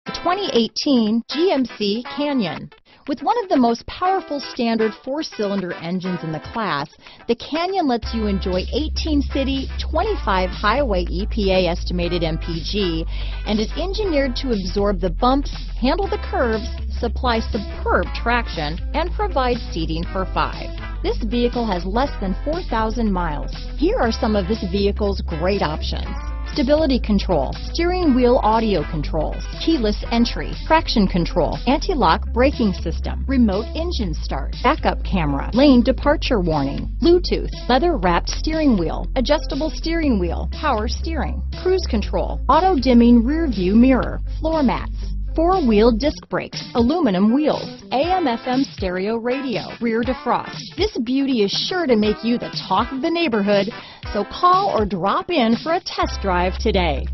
The 2018 GMC Canyon. With one of the most powerful standard 4-cylinder engines in the class, the Canyon lets you enjoy 18 city, 25 highway EPA estimated MPG, and is engineered to absorb the bumps, handle the curves, supply superb traction, and provide seating for 5. This vehicle has less than 4,000 miles. Here are some of this vehicle's great options: stability control, steering wheel audio controls, keyless entry, traction control, anti-lock braking system, remote engine start, backup camera, lane departure warning, Bluetooth, leather-wrapped steering wheel, adjustable steering wheel, power steering, cruise control, auto-dimming rear view mirror, floor mats, 4-wheel disc brakes, aluminum wheels, AM/FM stereo radio, rear defrost. This beauty is sure to make you the talk of the neighborhood, so call or drop in for a test drive today.